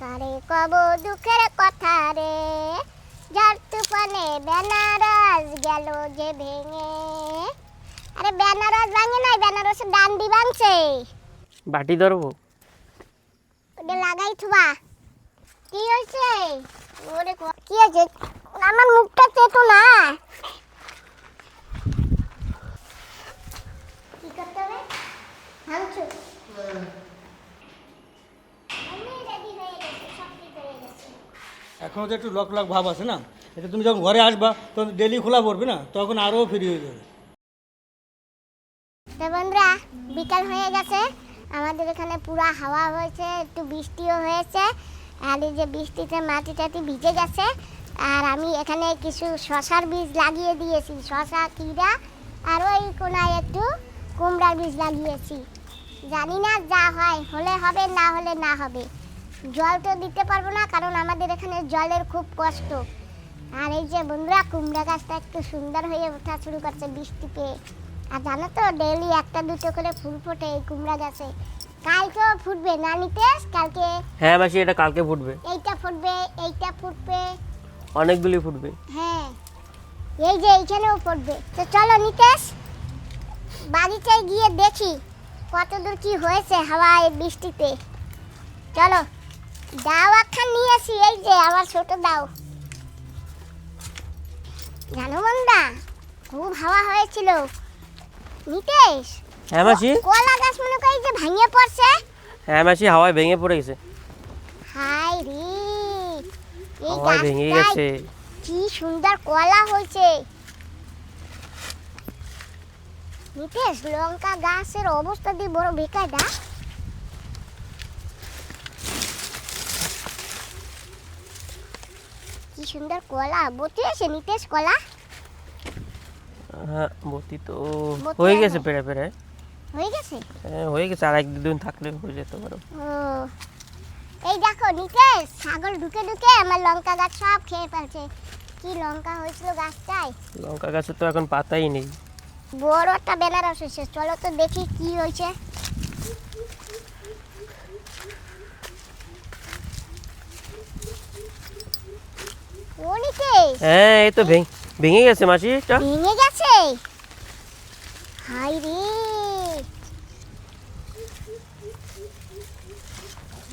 কারে কব দুঃখের কথা রে, যার তুফানে বেনারস গেল যে ভেঙে। আরে বেনারস ভাঙে নাই, বেনারসের ডান্ডি ভাঙছে। বাটি ধরবো, ওটা লাগাই থুবা। কি হয়েছে? ওরে কি হয়েছে? আমার মুখটা চেতো না। কি করতে হবে? ভাঙছো? এখনও তো একটু লক লক ভাব আছে না, এটা তুমি যখন ঘরে আসবা তখন ডেলি খোলা পড়বে না, তখন আরও ফ্রি হয়ে যাবে। তো বন্ধুরা, বিকাল হয়ে গেছে, আমাদের এখানে পুরা হাওয়া হয়েছে, একটু বৃষ্টিও হয়েছে। আর এই যে বৃষ্টিতে মাটি টাটি ভিজে গেছে। আর আমি এখানে কিছু শশার বীজ লাগিয়ে দিয়েছি, শশা, কিরা, আর ওই কোনায় একটু কুমড়ার বীজ লাগিয়েছি। জানি না, যা হয় হলে হবে, না হলে না হবে। জল তো দিতে পারবো না, কারণ আমাদের এখানে জলের খুব কষ্ট। আর এই যে বন্ধুরা, কুমড়া গাছটা একটু সুন্দর হয়ে ওঠা শুরু করছে বৃষ্টি পেয়ে। আর জানো তো, ডেইলি একটা দুটো করে ফুল ফোটে এই কুমড়া গাছে। কালকেও ফুটবে না নিতেশ? কালকে? হ্যাঁ মাসি, এটা কালকে ফুটবে। এইটা ফুটবে, এইটা ফুটবে, অনেকগুলি ফুটবে। হ্যাঁ, এই যে এইখানেও ফুটবে। তো চলো নিতেশ, বাড়িতে গিয়ে দেখি কতদূর কি হয়েছে হাওয়ায় বৃষ্টিতে। চলো, দাও একখান নিয়ে আসি, এই যে আমার ছোট দাও। জানো বন্ধুরা, খুব হাওয়া হয়েছিল নিতেশ। হ্যাঁ মাসি। কলা গাছ মনে করি যে ভাঙিয়ে পড়ছে। হ্যাঁ মাসি, হাওয়ায় ভেঙে পড়ে গেছে। হাই রে, এই হাওয়ায় ভেঙে গেছে। কি সুন্দর কলা হয়েছে নিতেশ। লঙ্কা গাছের অবস্থা দিয়ে বড় বেকার দা। কি সুন্দর কলা বতি আছে নিতেশ, কলা হ্যাঁ, বতি তো বতি হয়ে আর গেছে নেই। পেরে পেরে। হয়ে গেছে। হ্যাঁ হয়ে গেছে, আর এক দুদিন থাকলে হয়ে যেতে পারো। ও, এই দেখো নিতেশ, ছাগল ঢুকে ঢুকে আমার লঙ্কা গাছ সব খেয়ে ফেলছে। কি লঙ্কা হয়েছিল গাছটায়। লঙ্কা গাছে তো এখন পাতাই নেই। বড় একটা বেনারস হয়েছে, চলো তো দেখি কি হয়েছে। ও নিতেশ, হ্যাঁ এই তো ভেঙে গেছে মাসি, এটা ভেঙে গেছে। হাই রে,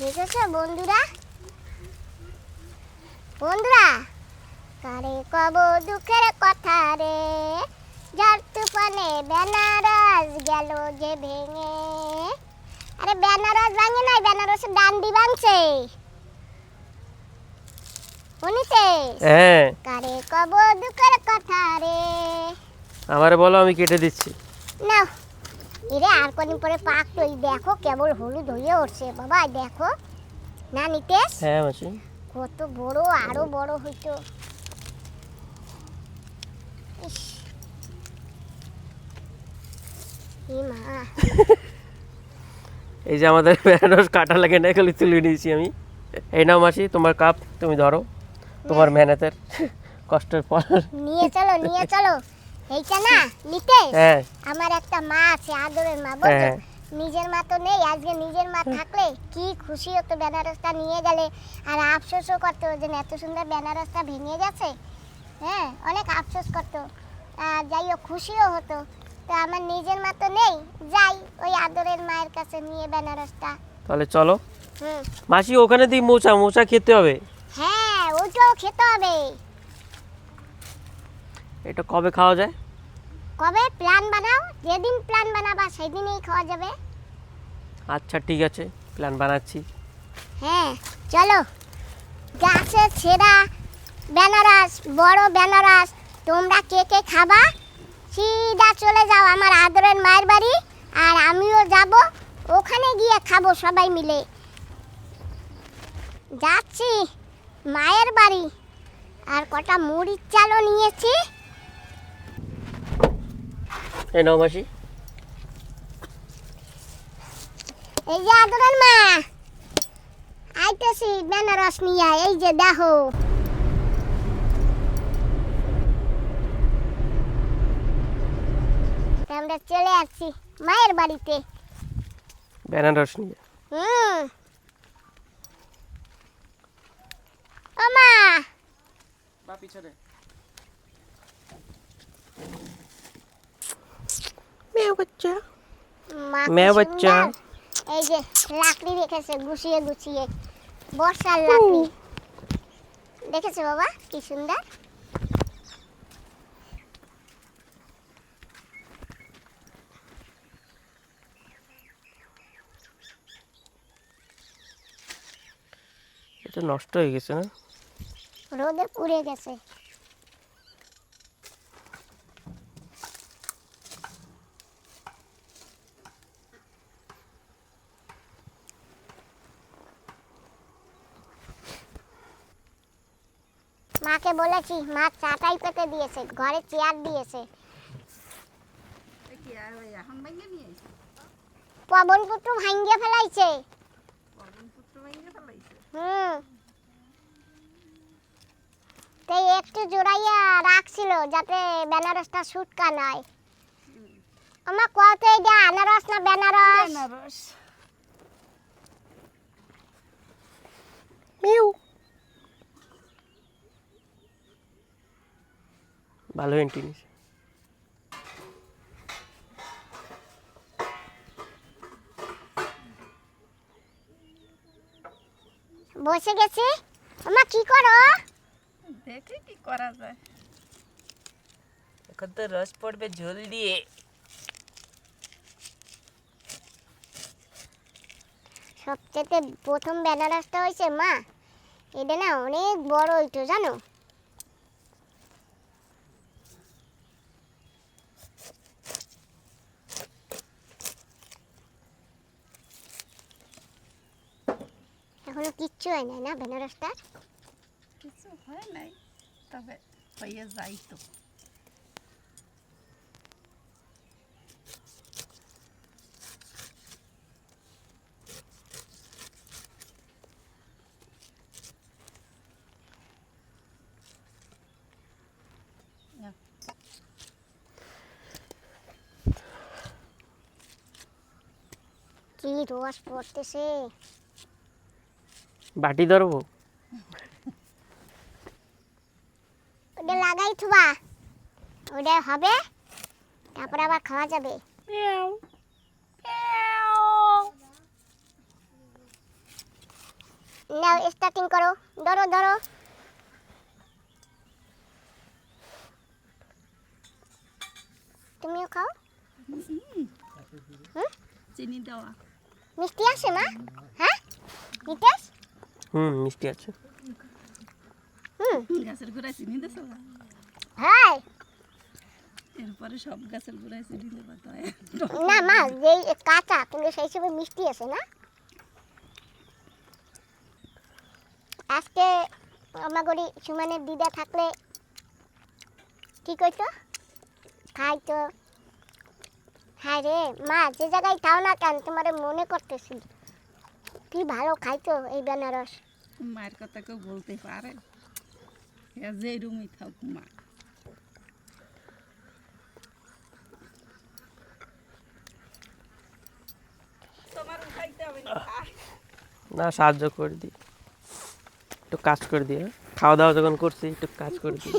দেখেছো বন্ধুরা? বন্ধুরা, কারে কব দুঃখের কথা রে, যার তুফানে বেনারস গেল যে ভেঙে। আরে বেনারস ভাঙে নাই, বেনারসের ডান্ডি ভাঙছে। শুনিতে? হ্যাঁ। কারে কব দুঃখের কথা রে। আমারে বলো, আমি কেটে দিচ্ছি। নাও, এরে আর কদিন পরে পাকতো। এই দেখো কেবল হলুদ হয়ে উঠছে বাবা, দেখো না নিতেশ? হ্যাঁ মাসি। কত বড়, আরো বড় হইতো। ইস, এ মা, এই যে আমাদের বেনারস কাটা লাগে না, এগুলি তুলে নিয়েছি আমি। এই নাও মাসি, তোমার কাপ, তুমি ধরো। তোমার মেহনতের কষ্টের ফল। নিয়ে চলো, নিয়ে চলো। এইটা না নিতেশ, হ্যাঁ আমার একটা মা আছে, আদরের মা, বুঝছো? হ্যাঁ। নিজের মা তো নেই, আজকে নিজের মা থাকলে কি খুশি হতো বেনারসটা নিয়ে গেলে। আর আফসোসও করতো যে এত সুন্দর বেনারসটা ভেঙে গেছে। হ্যাঁ, অনেক আফসোস করতো। যাই হোক, খুশিও হতো। তো আমার নিজের মা তো নেই, যাই ওই আদরের মায়ের কাছে নিয়ে বেনারসটা। তাহলে চলো হুম, মাসি, ওখানে দিয়ে মোচা খেতে হবে। হ্যাঁ, ওইটাও খেতে হবে। এটা কবে খাওয়া যায়? কবে প্ল্যান বানাও, যেদিন প্ল্যান বানাবা সেদিনই খাওয়া যাবে। আচ্ছা ঠিক আছে, প্ল্যান বানাচ্ছি। হ্যাঁ চলো, গাছে ছেঁড়া বেনারস, বড় বেনারস, তোমরা কে কে খাবা সিধা চলে যাও আমার আদরের মায়ের বাড়ি। আর আমিও যাব, ওখানে গিয়ে খাবো সবাই মিলে। যাচ্ছি মায়ের বাড়ি। আর কটা মুড়ির চালও নিয়েছি। এই নাও মাসি। এই যে আদরের মা, আইতেছি বেনারস নিয়ে। এই যে দেখো, আমরা চলে আসছি মায়ের বাড়িতে বেনারস নিয়ে। হুম, পিছনে মা কি মেয়ে বাচ্চা। সুন্দর। এই যে লাকড়ি রেখেছে গুছিয়ে গুছিয়ে, বর্ষার লাকড়ি দেখেছো বাবা কি সুন্দর। এটা নষ্ট হয়ে গেছে না? রোদে পুড়ে গেছে। মাকে বলেছি, মা চাটাই পেতে দিয়েছে, ঘরে চেয়ার দিয়েছে। পবন পুত্র ভাঙ্গে ফেলাইছে। তাই একটু জোড়াইয়া রাখছিল যাতে বেনারসটা শুটকা নয়। আমার কত এটা আনারস না বেনারস? মিউ ভালো এন্ট্রি নিছে। বসে গেছি। আমা কি করো? দেখি কি করা যায়। এখন তো রস পড়বে ঝোল দিয়ে। সবচেয়ে প্রথম বেনারসটা হয়েছে মা, এটা না অনেক বড় হইতো জানো। এখনো কিচ্ছু হয় নাই না বেনারসটার। কিছু হয় নাই, তবে হয়ে যাই তো। কি রস পড়তেছে। বাটি ধরবো? ওটা লাগাই থুবা, ওটা হবে, তারপর আবার খাওয়া যাবে। নাও স্টার্টিং করো, ধরো ধরো। তুমিও খাও। চিনি দেওয়া। মিষ্টি আছে মা? হ্যাঁ নিতেশ? মিষ্টি আছে। গাছের গোড়ায় চিনি দেছো? হ্যাঁ। এরপরে সব গাছের গোড়ায় চিনি দেবা তো। না মা, যেই কাঁচা কিন্তু সেই হিসেবে মিষ্টি আছে না। আজকে আমার গড়ি সুমানের দিদা থাকলে কি কইতো, খাইতো। হ্যাঁ রে মা, যে জায়গায় খাও না কেন তোমার মনে করতেছি কি ভালো খাইতো এই বেনারস। মায়ের কথা কেউ বলতে পারে? যে রুমই থাক মা। তোমার খাইতে হবে না। না, সাহায্য করে দিই, একটু কাজ করে দিই। খাওয়া দাওয়া যখন করছি একটু কাজ করে দিই।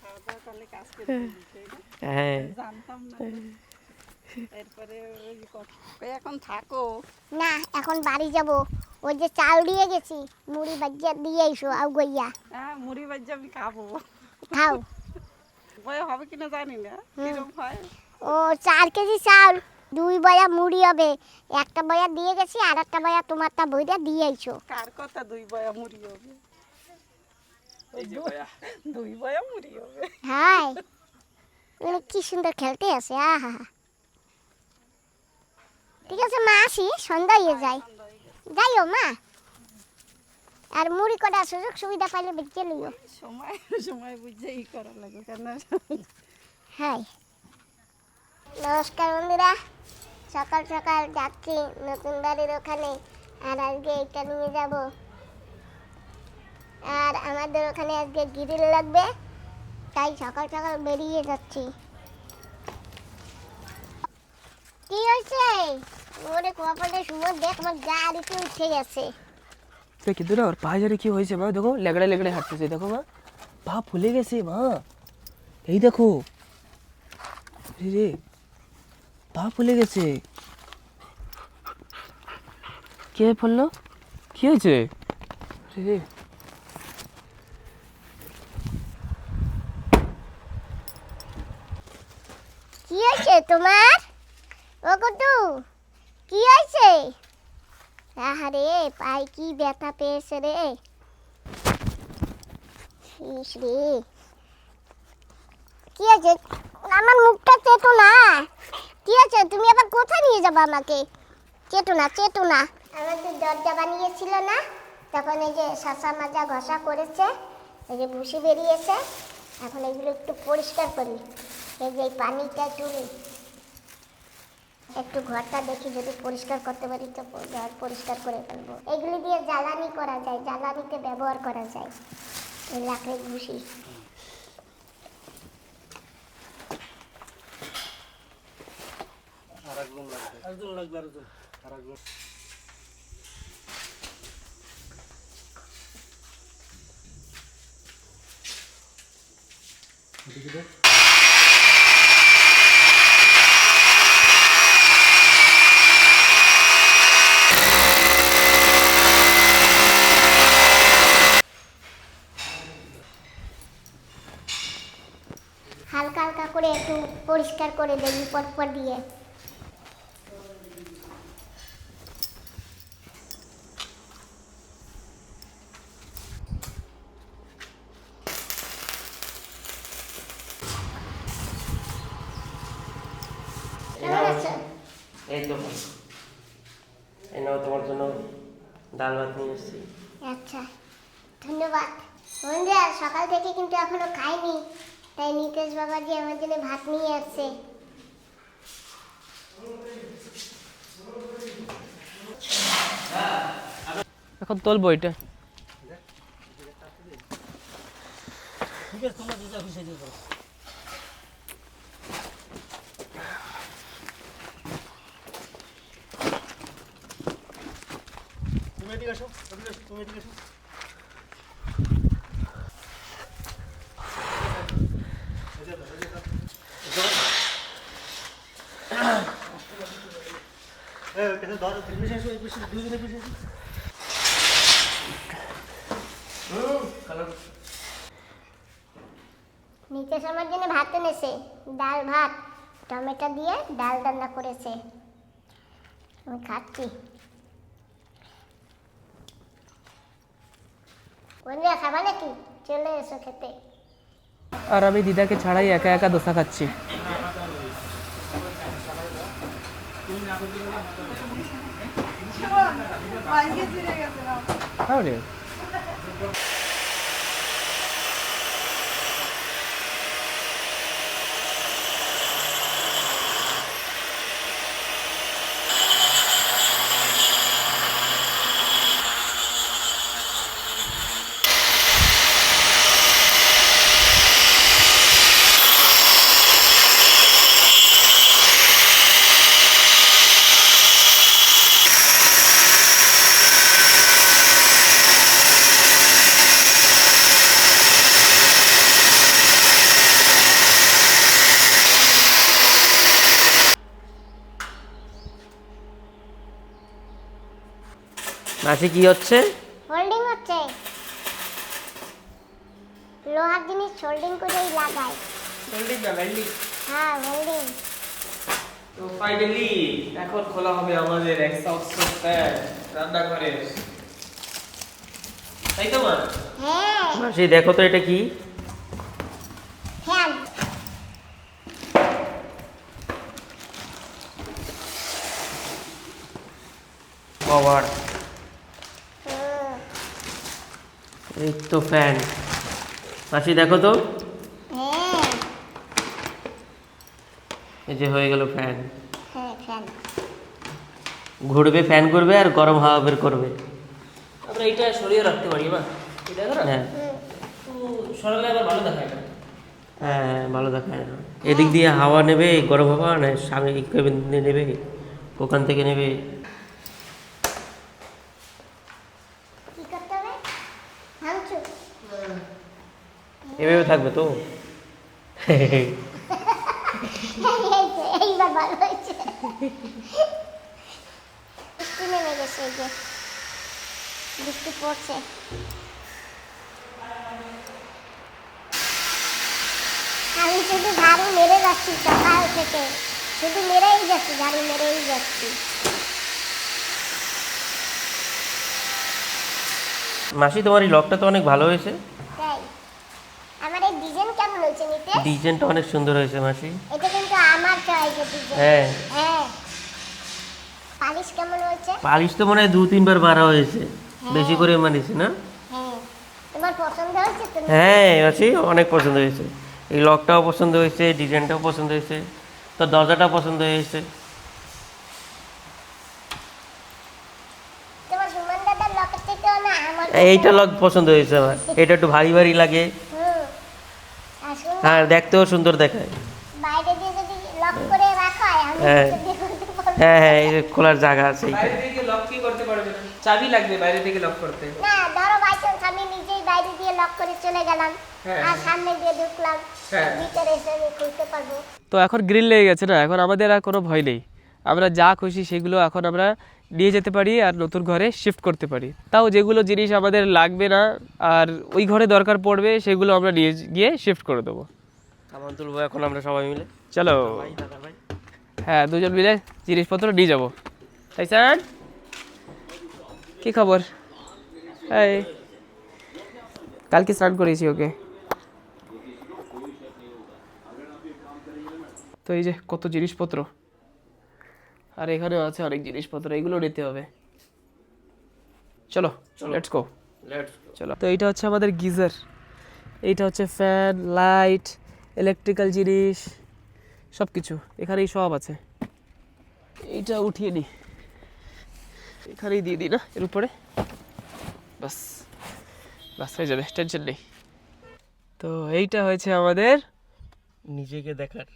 খাওয়া দাওয়া করলে কাজ করতে দিতে না? হ্যাঁ, জানতাম না। এরপরে ওই কই এখন থাকো? না এখন বাড়ি যাব, ওই যে চাল দিয়ে গেছি, মুড়ি বাজ্যা দিয়ে এসো আউ গইয়া হ্যাঁ, মুড়ি ভাজি আমি খাবো। খাও। বয় হবে কিনা জানি না, কিরম হয়। ও 4 কেজি চাল, 2 বয়া মুড়ি হবে, একটা বয়া দিয়ে গেছি, আর একটা বয়া তোমারটা বইটা দিয়ে আইছো। কার কথা 2 বয়া মুড়ি হবে? এই যে বয়া 2 বয়া মুড়ি হবে। হাই, মানে কি সুন্দর খেলতে আছে। আহা, ঠিক আছে মা, আসি, সন্ধ্যা হয়ে যায়। যাইও মা, আর মুড়ি কটা সুযোগ সুবিধা পাইলে বেঁচে লইও। সময় সময় বুঝে ই করা লাগে কেন। হাই, নমস্কার বন্ধুরা, সকাল সকাল যাচ্ছি নতুন বাড়ির ওখানে, আর আজকে এটা নিয়ে যাব। আর আমাদের ওখানে আজকে গ্রিল লাগবে, তাই সকাল সকাল বেরিয়ে যাচ্ছি। কি হয়েছে? ওরে কপালে সুন্দর, দেখ আমার গাড়িতে উঠে গেছে। কিন্তু না ওর পায়ে জোরে কি হয়েছে মা, দেখো লেগড়ে লেগড়ে হাঁটতেছে, দেখো মা পা ফুলে গেছে মা, এই দেখো রে পা ফুলে গেছে। কে ফুললো, কি হয়েছে রে? কি হয়েছে তোমার? ও কটু, কি হয়েছে? আহারে পায়ে কি ব্যথা পেয়েছে রে। ইস রে, কি আছে? আমার মুখটা চেটো না। কি আছে? তুমি আবার কোথায় নিয়ে যাবে আমাকে? চেটো না, চেটো না। আমাদের দরজা বানিয়েছিল না, তখন এই যে শশা মাজা ঘষা করেছে, এই যে ভুসি বেরিয়েছে, এখন এগুলো একটু পরিষ্কার করি। এই যে এই পানিটা তুলি, একটু ঘরটা দেখি যদি পরিষ্কার করতে পারি তো ঘর পরিষ্কার করে ফেলবো। এগুলি দিয়ে জ্বালানি করা যায়, জ্বালানিতে ব্যবহার করা যায় এই লাকড়ির ভুসি। হালকা হালকা করে একটু পরিষ্কার করে দেবি পরপর দিয়ে। কেমন আছো? এই তো এই নাও তোমার জন্য ডাল ভাত নিয়ে এসেছি। আচ্ছা, ধন্যবাদ। বন্ধুরা, সকাল থেকে কিন্তু এখনো খাইনি, তাই নিতেশ বাবাজি আমার জন্য ভাত নিয়ে আসছে। এখন তুলবো এটা। ঠিক আছে, তোমরা যেটা খুশি সেটা করো। তুমি এদিকে আসো, তুমি এদিকে আসো। নিতেশ আমার জন্য ভাত এনেছে, ডাল ভাত টমেটো দিয়ে ডাল রান্না করেছে, আমি খাচ্ছি। বন্ধুরা, খাবা নাকি? চলে এসো খেতে। আর আমি দিদাকে ছাড়াই একা একা দোসা খাচ্ছি। তাহলে মাসি কি হচ্ছে? হোল্ডিং হচ্ছে, লোহার জিনিস হোল্ডিং করেই লাগায়। হ্যাঁ, হোল্ডিং। তো ফাইনালি এখন খোলা হবে আমাদের এক্সস্ট ফ্যান রান্নাঘরের, তাই তো মা? হ্যাঁ, মাসি দেখো তো এটা কি? ফ্যান। পাওয়ার, হুম, এই তো ফ্যান। মাসি দেখো তো, হ্যাঁ এই যে হয়ে গেল ফ্যান। হ্যাঁ, ফ্যান। ঘুরবে, ফ্যান করবে আর গরম হাওয়া বের করবে। আমরা এটা সরিয়ে রাখতে পারি মা, এটা দেখো না হ্যাঁ তো সরালে আবার ভালো দেখায় না। হ্যাঁ, ভালো দেখায় না। এদিক দিয়ে হাওয়া নেবে, গরম হাওয়া না সামনে নেবে, ওখান থেকে নেবে। কি কথা এভাবে থাকবে তো? এইবার ভালো হয়েছে। বৃষ্টি নেমে গেছে, এই যে বৃষ্টি পড়ছে। আমি শুধু ঝাড়ু মেরে যাচ্ছি সকাল থেকে, শুধু মেরেই যাচ্ছি, ঝাড়ু মেরেই যাচ্ছি। মাসি তোমার এই লকটা তো অনেক ভালো হয়েছে। তাই আমার এই ডিজাইন কেমন হয়েছে নিতে? ডিজাইনটা অনেক সুন্দর হয়েছে মাসি। এটা কিন্তু আমার চয়েসের ডিজাইন। হ্যাঁ। হ্যাঁ। পালিশ কেমন হয়েছে? পালিশ তো মনে হয় 2-3 বার মারা হয়েছে, বেশি করে মারিছে না? হ্যাঁ। তোমার পছন্দ হয়েছে তো? হ্যাঁ মাসি, অনেক পছন্দ হয়েছে। এই লকটাও পছন্দ হয়েছে, ডিজাইনটাও পছন্দ হয়েছে, তো দরজাটা পছন্দ হয়েছে। তোমার সুমন দাদার লকেট থেকেও না আমার এইটা লক পছন্দ হয়েছে আমার, এটা একটু ভারী ভারী লাগে হুম। আর শুন, আর দেখতেও সুন্দর দেখায়। বাইরে দিয়ে যদি লক করে রাখা হয় আমি হ্যাঁ। ভিতর দিয়ে খুলতে পারবো হ্যাঁ হ্যাঁ, এই যে খোলার জায়গা আছে এইখানে। বাইরে থেকে লক কি করতে পারবে না, চাবি লাগবে বাইরে থেকে লক করতে। না। ধরো বাই চান্স আমি নিজেই বাইরে দিয়ে লক করে চলে গেলাম, হ্যাঁ। আর সামনে দিয়ে ঢুকলাম, হ্যাঁ। ভিতরে এসে আমি খুলতে পারবো। তো এখন গ্রিল লেগে গেছে না, এখন আমাদের আর কোনো ভয় নেই। আমরা যা খুশি সেগুলো এখন আমরা নিয়ে যেতে পারি আর নতুন ঘরে শিফট করতে পারি। তাও যেগুলো জিনিস আমাদের লাগবে না আর ওই ঘরে দরকার পড়বে সেগুলো আমরা নিয়ে গিয়ে শিফট করে দেবো। সামান তুলবো এখন আমরা সবাই মিলে। চলো। ভাই, দাদা ভাই। হ্যাঁ, দুজন মিলে জিনিসপত্র নিয়ে যাবো। তাই স্যার, কি খবর? এই কালকে স্নান করেছি ওকে। তো এই যে কত জিনিসপত্র, আর এখানেও আছে অনেক জিনিসপত্র, এগুলো নিতে হবে। চলো লেটস গো। চলো। তো এইটা হচ্ছে আমাদের গিজার, এইটা হচ্ছে ফ্যান, লাইট, ইলেকট্রিক্যাল জিনিস, সব কিছু এখানেই সব আছে। এইটা উঠিয়ে নি, এখানেই দিয়ে দিই না এর উপরে, বাস বাস হয়ে যাবে, টেনশন নেই। তো এইটা হয়েছে আমাদের নিজেকে দেখার।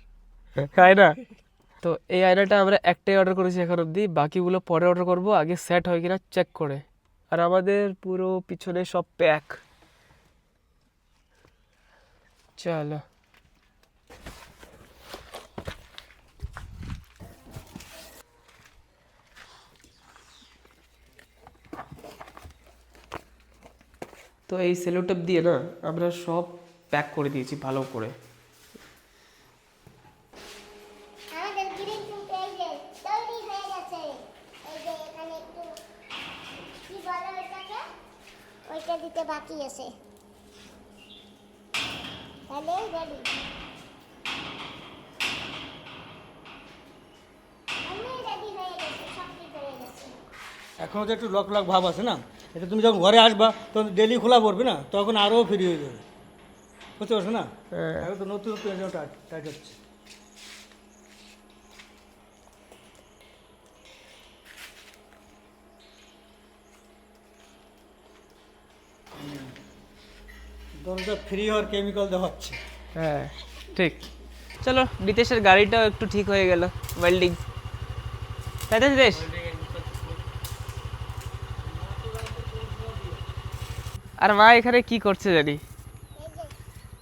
আয়না। তো এই আয়নাটা আমরা একটাই অর্ডার করেছি এখন অবধি, বাকিগুলো পরে অর্ডার করব, আগে সেট হয় কিনা চেক করে। আর আমাদের পুরো পিছনে সব প্যাক। চলো। তো এই সেলোটেপ দিয়ে না আমরা সব প্যাক করে দিয়েছি ভালো করে। আমাদের গ্রিল কিন্তু এই যে তৈরি হয়ে গেছে। এই যে এখানে একটু কি বলে ওইটাকে, ওইটা দিতে বাকি আছে। তাহলে রেডি। আমি রেডি হয়ে গেছি, সব ঠিক হয়ে গেছে। এখনও তো একটু লক লক ভাব আছে না, এটা তুমি যখন ঘরে আসবা তখন ডেলি খোলা পড়বে না, তখন আরও ফ্রি হয়ে যাবে, বুঝতে পারছো না? হ্যাঁ। এখন তো নতুন নতুন টাইট টাইট হচ্ছে। দরজা ফ্রি হওয়ার কেমিক্যাল দেওয়া হচ্ছে। হ্যাঁ ঠিক। চলো, নিতেশের গাড়িটাও একটু ঠিক হয়ে গেল, ওয়েল্ডিং, তাই না নিতেশ? আর মা এখানে কি করছে জানি। এই যে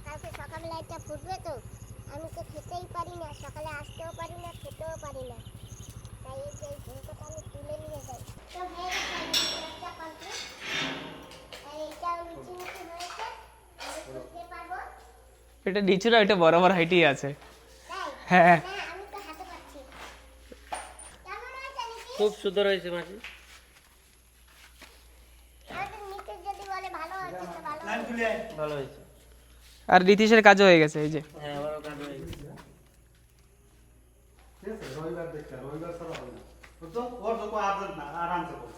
কালকে সকালবেলা এটা ফুটবে তো, আমি তো খেতেই পারি না, সকালে আসতেও পারি না, খেতেও পারি না, তাই এই যে এই ঝুঁকোটা আমি তুলে নিয়ে যাই। তো হয়ে গেছে আমাদের একটা কমপ্লিট। আর এইটাও নিচে নিচে হয়েছে, আমি খুলতে পারবো। এটা নিচু না, এটা বরাবর হাইটেই আছে। তাই? হ্যাঁ। না, আমি তো হাতে পাচ্ছি। কেমন হয়েছে নিকি? খুব সুন্দর হয়েছে মাসি। আমাদের নিচে যদি বলে ভালো হয়েছে তো ভালো হয়েছে। ভালো হয়েছে। আর নীতিশের কাজও হয়ে গেছে, এই যে। হ্যাঁ, আমারও কাজ হয়ে গেছে। রবিবার দেখতে রবিবার ছাড়া হবে না বুঝছো, ওর যখন আর্জেন্ট না আরামসে করো।